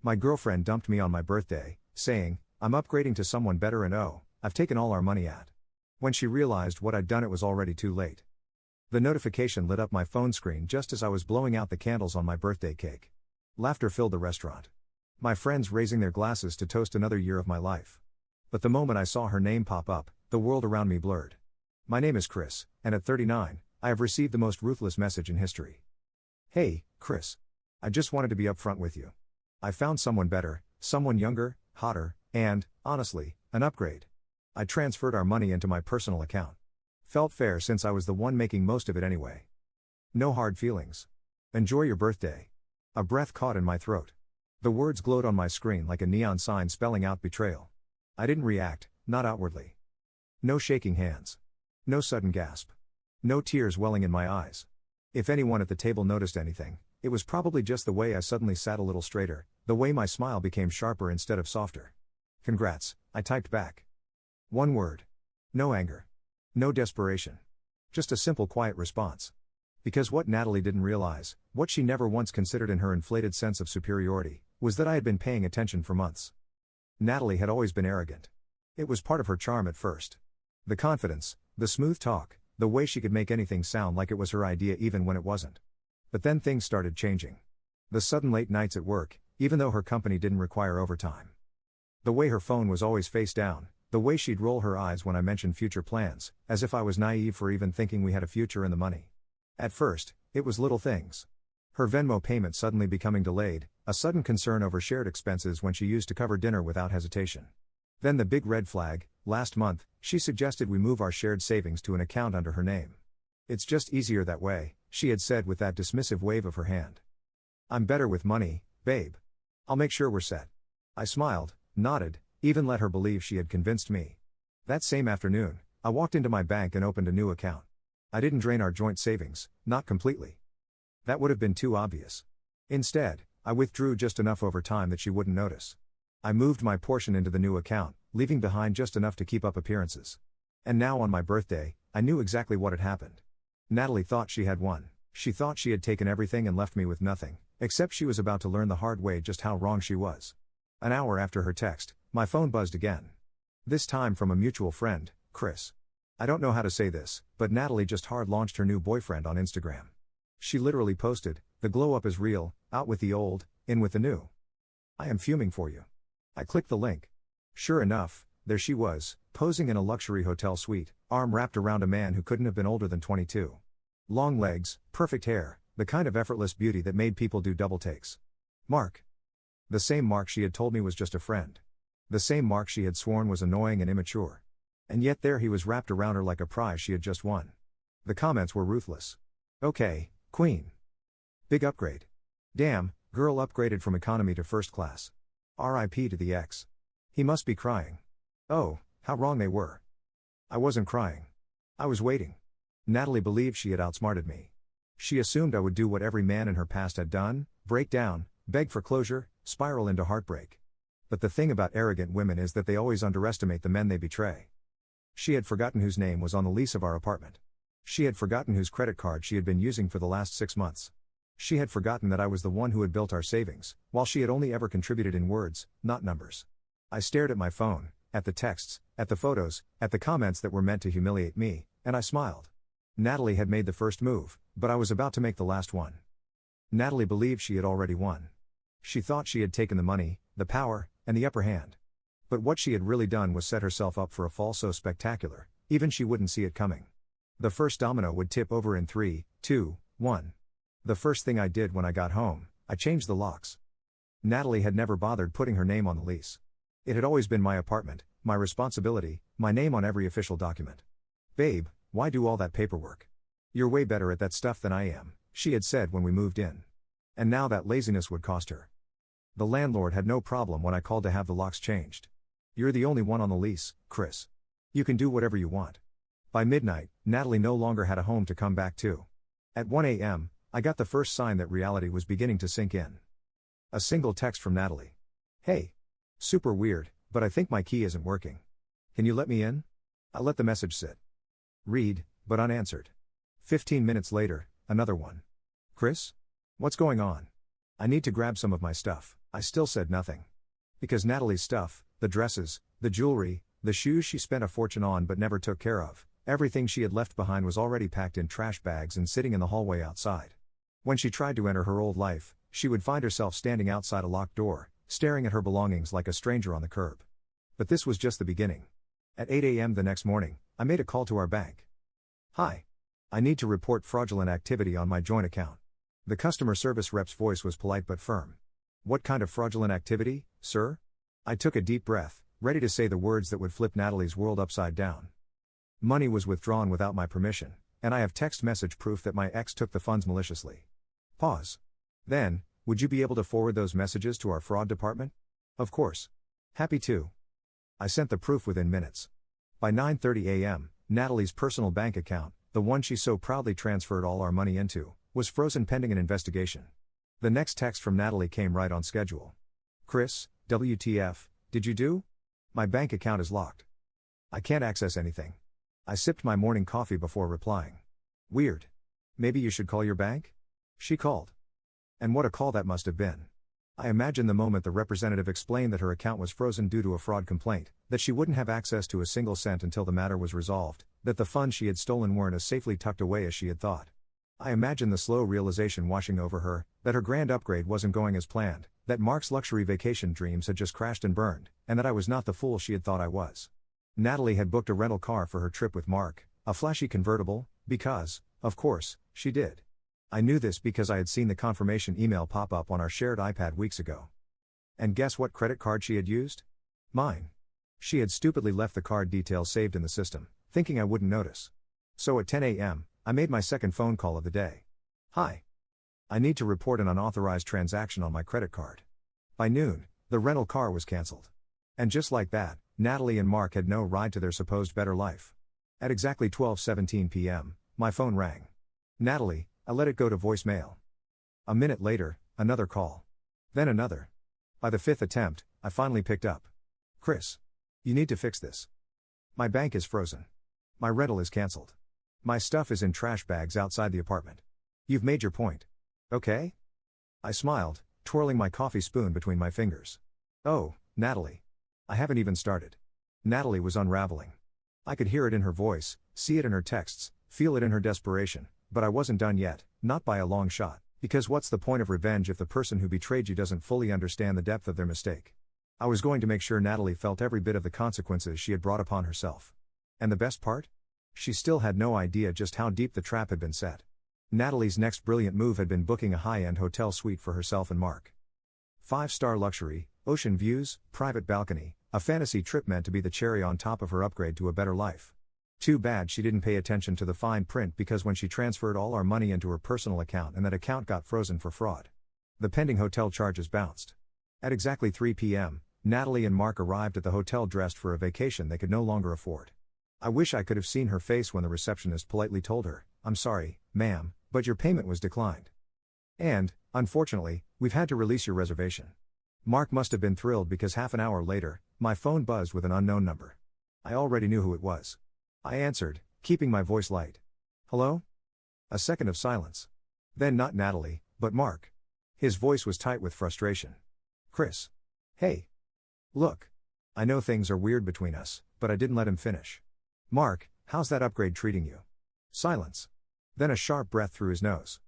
My girlfriend dumped me on my birthday, saying, I'm upgrading to someone better and oh, I've taken all our money at. When she realized what I'd done, it was already too late. The notification lit up my phone screen just as I was blowing out the candles on my birthday cake. Laughter filled the restaurant. My friends raising their glasses to toast another year of my life. But the moment I saw her name pop up, the world around me blurred. My name is Chris, and at 39, I have received the most ruthless message in history. Hey, Chris. I just wanted to be upfront with you. I found someone better, someone younger, hotter, and, honestly, an upgrade. I transferred our money into my personal account. Felt fair since I was the one making most of it anyway. No hard feelings. Enjoy your birthday. A breath caught in my throat. The words glowed on my screen like a neon sign spelling out betrayal. I didn't react, not outwardly. No shaking hands. No sudden gasp. No tears welling in my eyes. If anyone at the table noticed anything, it was probably just the way I suddenly sat a little straighter, the way my smile became sharper instead of softer. Congrats, I typed back. One word. No anger. No desperation. Just a simple quiet response. Because what Natalie didn't realize, what she never once considered in her inflated sense of superiority, was that I had been paying attention for months. Natalie had always been arrogant. It was part of her charm at first. The confidence, the smooth talk, the way she could make anything sound like it was her idea even when it wasn't. But then things started changing. The sudden late nights at work, even though her company didn't require overtime. The way her phone was always face down, the way she'd roll her eyes when I mentioned future plans, as if I was naive for even thinking we had a future in the money. At first, it was little things. Her Venmo payment suddenly becoming delayed, a sudden concern over shared expenses when she used to cover dinner without hesitation. Then the big red flag, last month, she suggested we move our shared savings to an account under her name. It's just easier that way, she had said with that dismissive wave of her hand. I'm better with money, babe. I'll make sure we're set. I smiled, nodded, even let her believe she had convinced me. That same afternoon, I walked into my bank and opened a new account. I didn't drain our joint savings, not completely. That would have been too obvious. Instead, I withdrew just enough over time that she wouldn't notice. I moved my portion into the new account, leaving behind just enough to keep up appearances. And now on my birthday, I knew exactly what had happened. Natalie thought she had won. She thought she had taken everything and left me with nothing, except she was about to learn the hard way just how wrong she was. An hour after her text, my phone buzzed again. This time from a mutual friend, Chris. I don't know how to say this, but Natalie just hard launched her new boyfriend on Instagram. She literally posted, "The glow up is real, out with the old, in with the new. I am fuming for you." I clicked the link. Sure enough, there she was, posing in a luxury hotel suite, arm wrapped around a man who couldn't have been older than 22. Long legs, perfect hair, the kind of effortless beauty that made people do double takes. Mark. The same Mark she had told me was just a friend. The same Mark she had sworn was annoying and immature. And yet there he was wrapped around her like a prize she had just won. The comments were ruthless. Okay, queen. Big upgrade. Damn, girl upgraded from economy to first class. RIP to the ex. He must be crying. Oh, how wrong they were. I wasn't crying. I was waiting. Natalie believed she had outsmarted me. She assumed I would do what every man in her past had done, break down, beg for closure, spiral into heartbreak. But the thing about arrogant women is that they always underestimate the men they betray. She had forgotten whose name was on the lease of our apartment. She had forgotten whose credit card she had been using for the last 6 months. She had forgotten that I was the one who had built our savings, while she had only ever contributed in words, not numbers. I stared at my phone, at the texts, at the photos, at the comments that were meant to humiliate me, and I smiled. Natalie had made the first move, but I was about to make the last one. Natalie believed she had already won. She thought she had taken the money, the power, and the upper hand. But what she had really done was set herself up for a fall so spectacular, even she wouldn't see it coming. The first domino would tip over in 3, 2, 1. The first thing I did when I got home, I changed the locks. Natalie had never bothered putting her name on the lease. It had always been my apartment, my responsibility, my name on every official document. Babe, why do all that paperwork? You're way better at that stuff than I am, she had said when we moved in. And now that laziness would cost her. The landlord had no problem when I called to have the locks changed. You're the only one on the lease, Chris. You can do whatever you want. By midnight, Natalie no longer had a home to come back to. At 1 a.m., I got the first sign that reality was beginning to sink in. A single text from Natalie. Hey. Super weird, but I think my key isn't working. Can you let me in? I let the message sit. Read, but unanswered. 15 minutes later, another one. Chris? What's going on? I need to grab some of my stuff. I still said nothing. Because Natalie's stuff, the dresses, the jewelry, the shoes she spent a fortune on but never took care of, everything she had left behind was already packed in trash bags and sitting in the hallway outside. When she tried to enter her old life, she would find herself standing outside a locked door, staring at her belongings like a stranger on the curb. But this was just the beginning. At 8 a.m. the next morning, I made a call to our bank. "Hi. I need to report fraudulent activity on my joint account." The customer service rep's voice was polite but firm. "What kind of fraudulent activity, sir?" I took a deep breath, ready to say the words that would flip Natalie's world upside down. "Money was withdrawn without my permission, and I have text message proof that my ex took the funds maliciously." Pause. "Then, would you be able to forward those messages to our fraud department?" "Of course. Happy to." I sent the proof within minutes. By 9:30 a.m., Natalie's personal bank account, the one she so proudly transferred all our money into, was frozen pending an investigation. The next text from Natalie came right on schedule. "Chris, WTF, did you do? My bank account is locked. I can't access anything." I sipped my morning coffee before replying. "Weird. Maybe you should call your bank?" She called. And what a call that must have been. I imagine the moment the representative explained that her account was frozen due to a fraud complaint, that she wouldn't have access to a single cent until the matter was resolved, that the funds she had stolen weren't as safely tucked away as she had thought. I imagine the slow realization washing over her, that her grand upgrade wasn't going as planned, that Mark's luxury vacation dreams had just crashed and burned, and that I was not the fool she had thought I was. Natalie had booked a rental car for her trip with Mark, a flashy convertible, because, of course, she did. I knew this because I had seen the confirmation email pop up on our shared iPad weeks ago. And guess what credit card she had used? Mine. She had stupidly left the card details saved in the system, thinking I wouldn't notice. So at 10 a.m., I made my second phone call of the day. "Hi. I need to report an unauthorized transaction on my credit card." By noon, the rental car was cancelled. And just like that, Natalie and Mark had no ride to their supposed better life. At exactly 12:17 p.m., my phone rang. "Natalie," I let it go to voicemail. A minute later, another call. Then another. By the fifth attempt, I finally picked up. "Chris. You need to fix this. My bank is frozen. My rental is cancelled. My stuff is in trash bags outside the apartment. You've made your point. Okay?" I smiled, twirling my coffee spoon between my fingers. "Oh, Natalie. I haven't even started." Natalie was unraveling. I could hear it in her voice, see it in her texts, feel it in her desperation, but I wasn't done yet, not by a long shot, because what's the point of revenge if the person who betrayed you doesn't fully understand the depth of their mistake? I was going to make sure Natalie felt every bit of the consequences she had brought upon herself. And the best part? She still had no idea just how deep the trap had been set. Natalie's next brilliant move had been booking a high-end hotel suite for herself and Mark. 5-star luxury, ocean views, private balcony, a fantasy trip meant to be the cherry on top of her upgrade to a better life. Too bad she didn't pay attention to the fine print, because when she transferred all our money into her personal account and that account got frozen for fraud, the pending hotel charges bounced. At exactly 3 p.m., Natalie and Mark arrived at the hotel dressed for a vacation they could no longer afford. I wish I could have seen her face when the receptionist politely told her, "I'm sorry, ma'am, but your payment was declined. And, unfortunately, we've had to release your reservation." Mark must have been thrilled, because half an hour later, my phone buzzed with an unknown number. I already knew who it was. I answered, keeping my voice light. "Hello?" A second of silence. Then not Natalie, but Mark. His voice was tight with frustration. "Chris. Hey. Look. I know things are weird between us, but I didn't let him finish. Mark, how's that upgrade treating you?" Silence. Then a sharp breath through his nose.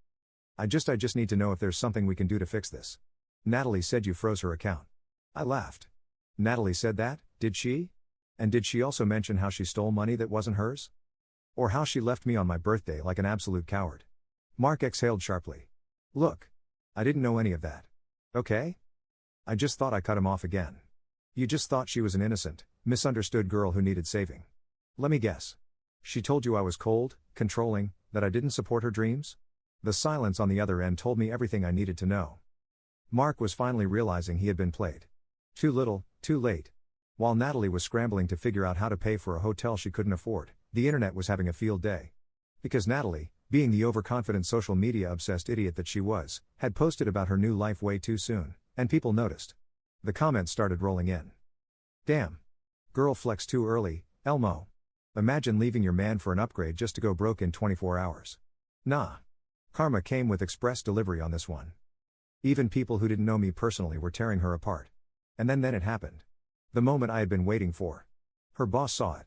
I just need to know if there's something we can do to fix this. Natalie said you froze her account." I laughed. "Natalie said that, did she? And did she also mention how she stole money that wasn't hers? Or how she left me on my birthday like an absolute coward?" Mark exhaled sharply. "Look. I didn't know any of that. Okay? I just thought I cut him off again. You just thought she was an innocent, misunderstood girl who needed saving. Let me guess. She told you I was cold, controlling, that I didn't support her dreams?" The silence on the other end told me everything I needed to know. Mark was finally realizing he had been played. Too little, too late. While Natalie was scrambling to figure out how to pay for a hotel she couldn't afford, the internet was having a field day. Because Natalie, being the overconfident social media-obsessed idiot that she was, had posted about her new life way too soon, and people noticed. The comments started rolling in. "Damn. Girl flex too early, Elmo. Imagine leaving your man for an upgrade just to go broke in 24 hours. Nah. Karma came with express delivery on this one." Even people who didn't know me personally were tearing her apart. And then it happened. The moment I had been waiting for. Her boss saw it.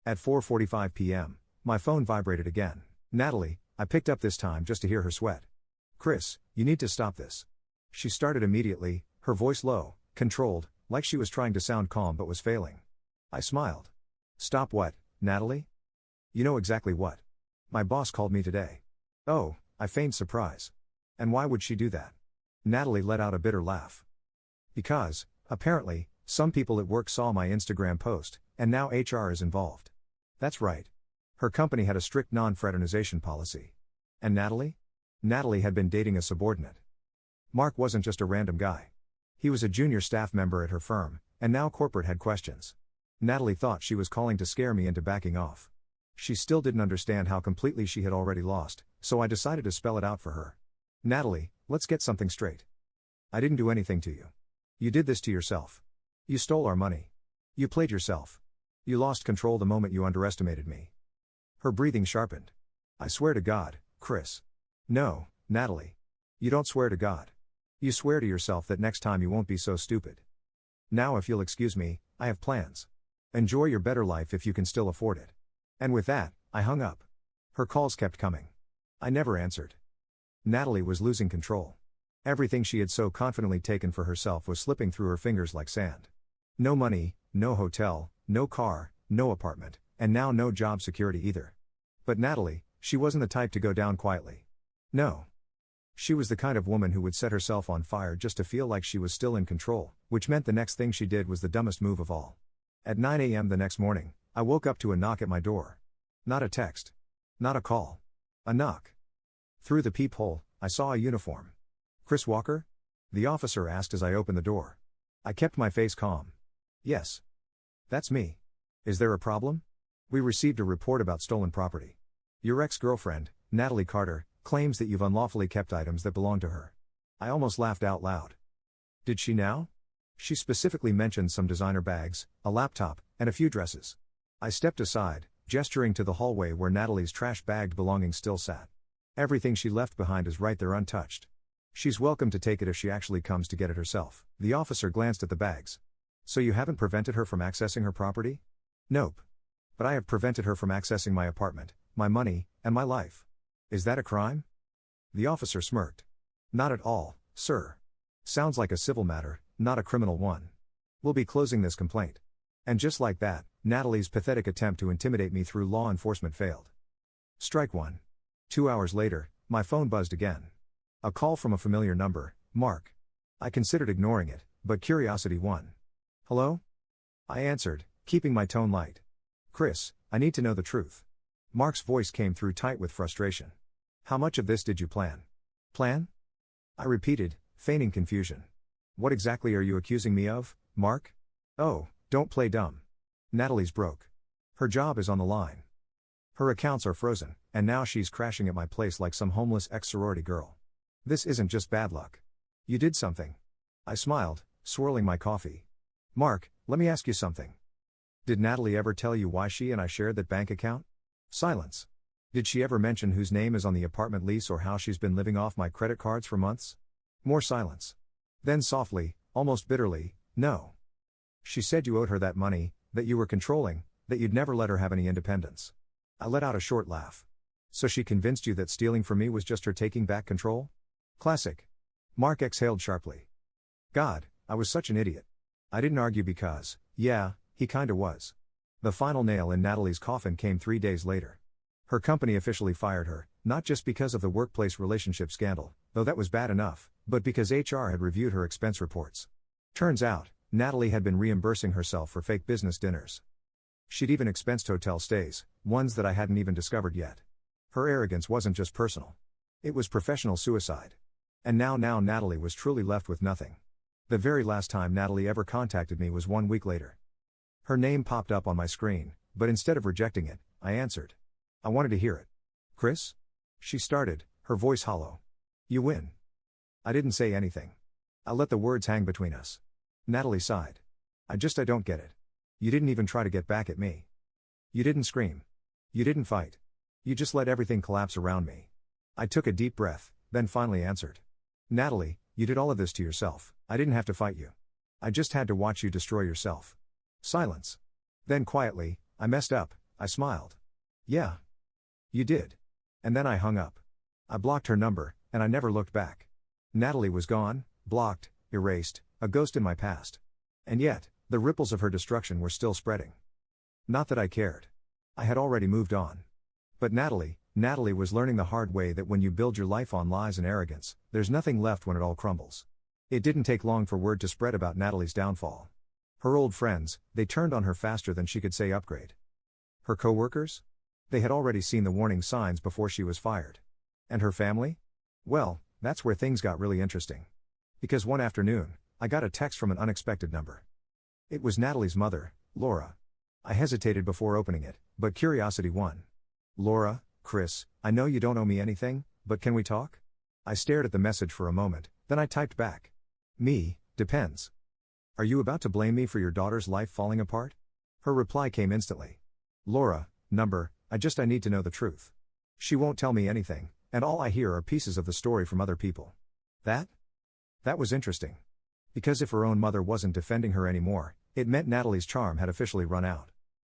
At 4:45 p.m., my phone vibrated again. Natalie, I picked up this time just to hear her sweat. Chris, you need to stop this. She started immediately, her voice low, controlled, like she was trying to sound calm but was failing. I smiled. Stop what, Natalie? You know exactly what. My boss called me today. Oh, I feigned surprise. And why would she do that? Natalie let out a bitter laugh. Because, apparently, some people at work saw my Instagram post, and now HR is involved. That's right. Her company had a strict non-fraternization policy. And Natalie? Natalie had been dating a subordinate. Mark wasn't just a random guy. He was a junior staff member at her firm, and now corporate had questions. Natalie thought she was calling to scare me into backing off. She still didn't understand how completely she had already lost, so I decided to spell it out for her. Natalie, let's get something straight. I didn't do anything to you. You did this to yourself. You stole our money. You played yourself. You lost control the moment you underestimated me. Her breathing sharpened. I swear to God, Chris. No, Natalie. You don't swear to God. You swear to yourself that next time you won't be so stupid. Now if you'll excuse me, I have plans. Enjoy your better life if you can still afford it. And with that, I hung up. Her calls kept coming. I never answered. Natalie was losing control. Everything she had so confidently taken for herself was slipping through her fingers like sand. No money, no hotel, no car, no apartment, and now no job security either. But Natalie, she wasn't the type to go down quietly. No. She was the kind of woman who would set herself on fire just to feel like she was still in control, which meant the next thing she did was the dumbest move of all. At 9 a.m. the next morning, I woke up to a knock at my door. Not a text. Not a call. A knock. Through the peephole, I saw a uniform. Chris Walker? The officer asked as I opened the door. I kept my face calm. Yes. That's me. Is there a problem? We received a report about stolen property. Your ex-girlfriend, Natalie Carter, claims that you've unlawfully kept items that belong to her. I almost laughed out loud. Did she now? She specifically mentioned some designer bags, a laptop, and a few dresses. I stepped aside, gesturing to the hallway where Natalie's trash-bagged belongings still sat. Everything she left behind is right there untouched. She's welcome to take it if she actually comes to get it herself. The officer glanced at the bags. So you haven't prevented her from accessing her property? Nope. But I have prevented her from accessing my apartment, my money, and my life. Is that a crime? The officer smirked. Not at all, sir. Sounds like a civil matter, not a criminal one. We'll be closing this complaint. And just like that, Natalie's pathetic attempt to intimidate me through law enforcement failed. Strike one. 2 hours later, my phone buzzed again. A call from a familiar number, Mark. I considered ignoring it, but curiosity won. Hello? I answered, keeping my tone light. Chris, I need to know the truth. Mark's voice came through tight with frustration. How much of this did you plan? Plan? I repeated, feigning confusion. What exactly are you accusing me of, Mark? Oh, don't play dumb. Natalie's broke. Her job is on the line. Her accounts are frozen, and now she's crashing at my place like some homeless ex-sorority girl. This isn't just bad luck. You did something. I smiled, swirling my coffee. Mark, let me ask you something. Did Natalie ever tell you why she and I shared that bank account? Silence. Did she ever mention whose name is on the apartment lease or how she's been living off my credit cards for months? More silence. Then softly, almost bitterly, no. She said you owed her that money, that you were controlling, that you'd never let her have any independence. I let out a short laugh. So she convinced you that stealing from me was just her taking back control? Classic. Mark exhaled sharply. God, I was such an idiot. I didn't argue because, yeah, he kinda was. The final nail in Natalie's coffin came 3 days later. Her company officially fired her, not just because of the workplace relationship scandal, though that was bad enough, but because HR had reviewed her expense reports. Turns out, Natalie had been reimbursing herself for fake business dinners. She'd even expensed hotel stays, ones that I hadn't even discovered yet. Her arrogance wasn't just personal. It was professional suicide. And now Natalie was truly left with nothing. The very last time Natalie ever contacted me was 1 week later. Her name popped up on my screen, but instead of rejecting it, I answered. I wanted to hear it. Chris? She started, her voice hollow. You win. I didn't say anything. I let the words hang between us. Natalie sighed. I don't get it. You didn't even try to get back at me. You didn't scream. You didn't fight. You just let everything collapse around me. I took a deep breath, then finally answered. Natalie, you did all of this to yourself. I didn't have to fight you. I just had to watch you destroy yourself. Silence. Then quietly, I messed up, I smiled. Yeah. You did. And then I hung up. I blocked her number, and I never looked back. Natalie was gone, blocked, erased, a ghost in my past. And yet, the ripples of her destruction were still spreading. Not that I cared. I had already moved on. But Natalie was learning the hard way that when you build your life on lies and arrogance, there's nothing left when it all crumbles. It didn't take long for word to spread about Natalie's downfall. Her old friends, they turned on her faster than she could say upgrade. Her co-workers? They had already seen the warning signs before she was fired. And her family? Well, that's where things got really interesting. Because one afternoon, I got a text from an unexpected number. It was Natalie's mother, Laura. I hesitated before opening it, but curiosity won. Laura, Chris, I know you don't owe me anything, but can we talk? I stared at the message for a moment, then I typed back. Me, depends. Are you about to blame me for your daughter's life falling apart? Her reply came instantly. Laura, number, I need to know the truth. She won't tell me anything, and all I hear are pieces of the story from other people. That was interesting. Because if her own mother wasn't defending her anymore, it meant Natalie's charm had officially run out.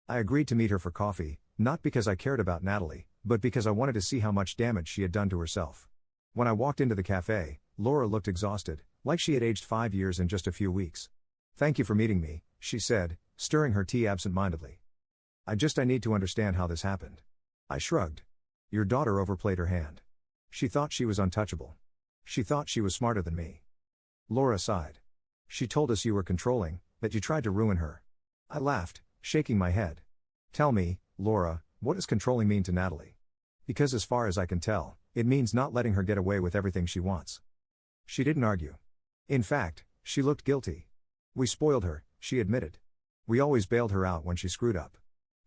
I agreed to meet her for coffee, not because I cared about Natalie, but because I wanted to see how much damage she had done to herself. When I walked into the cafe, Laura looked exhausted, like she had aged 5 years in just a few weeks. Thank you for meeting me, she said, stirring her tea absent-mindedly. I need to understand how this happened. I shrugged. Your daughter overplayed her hand. She thought she was untouchable. She thought she was smarter than me. Laura sighed. She told us you were controlling, that you tried to ruin her. I laughed, shaking my head. Tell me, Laura, what does controlling mean to Natalie? Because as far as I can tell, it means not letting her get away with everything she wants. She didn't argue. In fact, she looked guilty. We spoiled her, she admitted. We always bailed her out when she screwed up.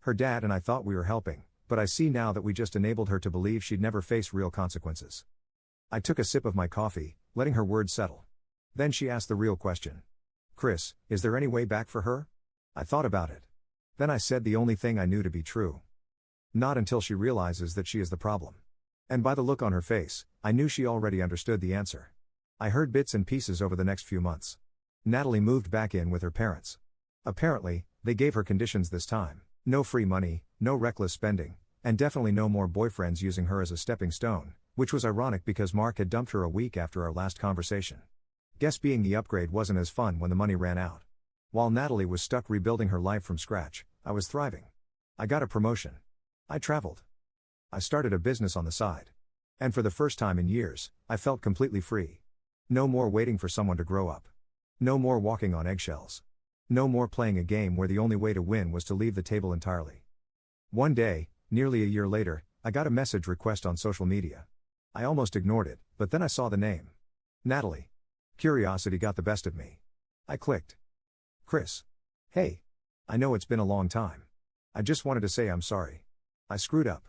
Her dad and I thought we were helping, but I see now that we just enabled her to believe she'd never face real consequences. I took a sip of my coffee, letting her words settle. Then she asked the real question. Chris, is there any way back for her? I thought about it. Then I said the only thing I knew to be true. Not until she realizes that she is the problem. And by the look on her face, I knew she already understood the answer. I heard bits and pieces over the next few months. Natalie moved back in with her parents. Apparently, they gave her conditions this time. No free money, no reckless spending, and definitely no more boyfriends using her as a stepping stone, which was ironic because Mark had dumped her a week after our last conversation. Guess being the upgrade wasn't as fun when the money ran out. While Natalie was stuck rebuilding her life from scratch, I was thriving. I got a promotion. I traveled. I started a business on the side. And for the first time in years, I felt completely free. No more waiting for someone to grow up. No more walking on eggshells. No more playing a game where the only way to win was to leave the table entirely. One day, nearly a year later, I got a message request on social media. I almost ignored it, but then I saw the name. Natalie. Curiosity got the best of me. I clicked. Chris. Hey. I know it's been a long time. I just wanted to say I'm sorry. I screwed up.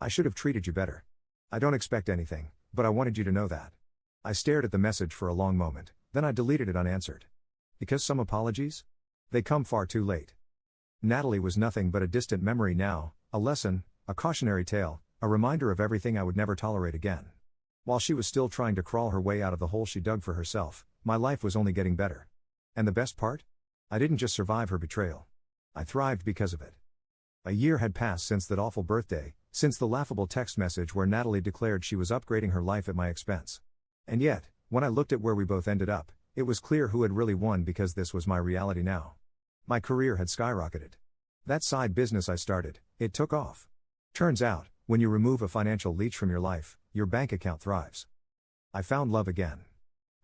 I should have treated you better. I don't expect anything, but I wanted you to know that. I stared at the message for a long moment, then I deleted it unanswered. Because some apologies? They come far too late. Natalie was nothing but a distant memory now, a lesson, a cautionary tale, a reminder of everything I would never tolerate again. While she was still trying to crawl her way out of the hole she dug for herself, my life was only getting better. And the best part? I didn't just survive her betrayal. I thrived because of it. A year had passed since that awful birthday, since the laughable text message where Natalie declared she was upgrading her life at my expense. And yet, when I looked at where we both ended up, it was clear who had really won because this was my reality now. My career had skyrocketed. That side business I started, it took off. Turns out, when you remove a financial leech from your life, your bank account thrives. I found love again.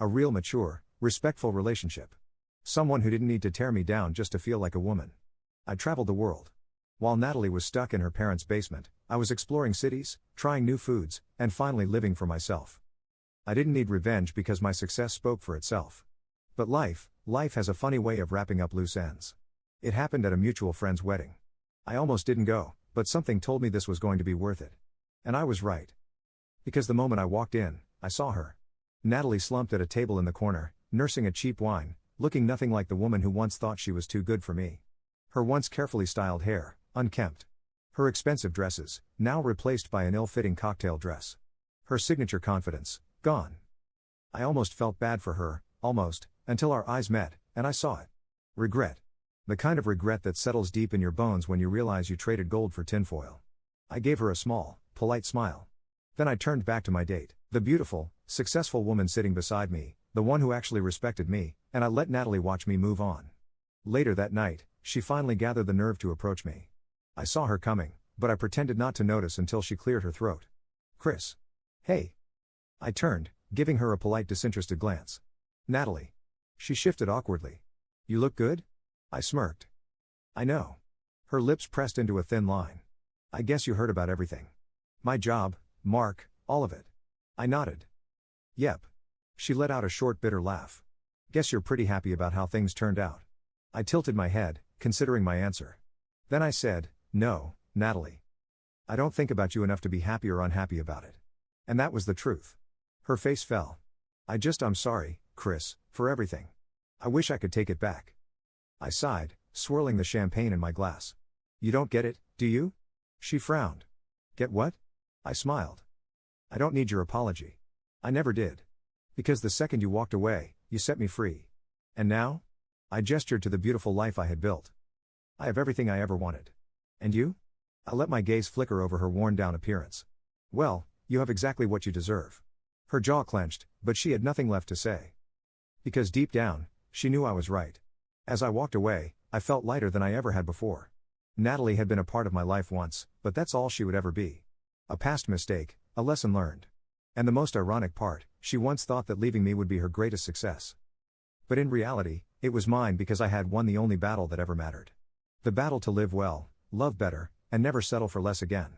A real mature, respectful relationship. Someone who didn't need to tear me down just to feel like a woman. I traveled the world. While Natalie was stuck in her parents' basement, I was exploring cities, trying new foods, and finally living for myself. I didn't need revenge because my success spoke for itself. But life has a funny way of wrapping up loose ends. It happened at a mutual friend's wedding. I almost didn't go, but something told me this was going to be worth it. And I was right. Because the moment I walked in, I saw her. Natalie slumped at a table in the corner, nursing a cheap wine, looking nothing like the woman who once thought she was too good for me. Her once carefully styled hair, unkempt. Her expensive dresses, now replaced by an ill-fitting cocktail dress. Her signature confidence, gone. I almost felt bad for her, almost, until our eyes met, and I saw it. Regret. The kind of regret that settles deep in your bones when you realize you traded gold for tinfoil. I gave her a small, polite smile. Then I turned back to my date, the beautiful, successful woman sitting beside me, the one who actually respected me, and I let Natalie watch me move on. Later that night, she finally gathered the nerve to approach me. I saw her coming, but I pretended not to notice until she cleared her throat. Chris. Hey. I turned, giving her a polite disinterested glance. Natalie. She shifted awkwardly. You look good? I smirked. I know. Her lips pressed into a thin line. I guess you heard about everything. My job, Mark, all of it. I nodded. Yep. She let out a short bitter laugh. Guess you're pretty happy about how things turned out. I tilted my head, considering my answer. Then I said, no, Natalie. I don't think about you enough to be happy or unhappy about it. And that was the truth. Her face fell. I'm sorry, Chris, for everything. I wish I could take it back. I sighed, swirling the champagne in my glass. You don't get it, do you? She frowned. Get what? I smiled. I don't need your apology. I never did. Because the second you walked away, you set me free. And now? I gestured to the beautiful life I had built. I have everything I ever wanted. And you? I let my gaze flicker over her worn-down appearance. Well, you have exactly what you deserve. Her jaw clenched, but she had nothing left to say. Because deep down, she knew I was right. As I walked away, I felt lighter than I ever had before. Natalie had been a part of my life once, but that's all she would ever be. A past mistake, a lesson learned. And the most ironic part, she once thought that leaving me would be her greatest success. But in reality, it was mine because I had won the only battle that ever mattered. The battle to live well, love better, and never settle for less again.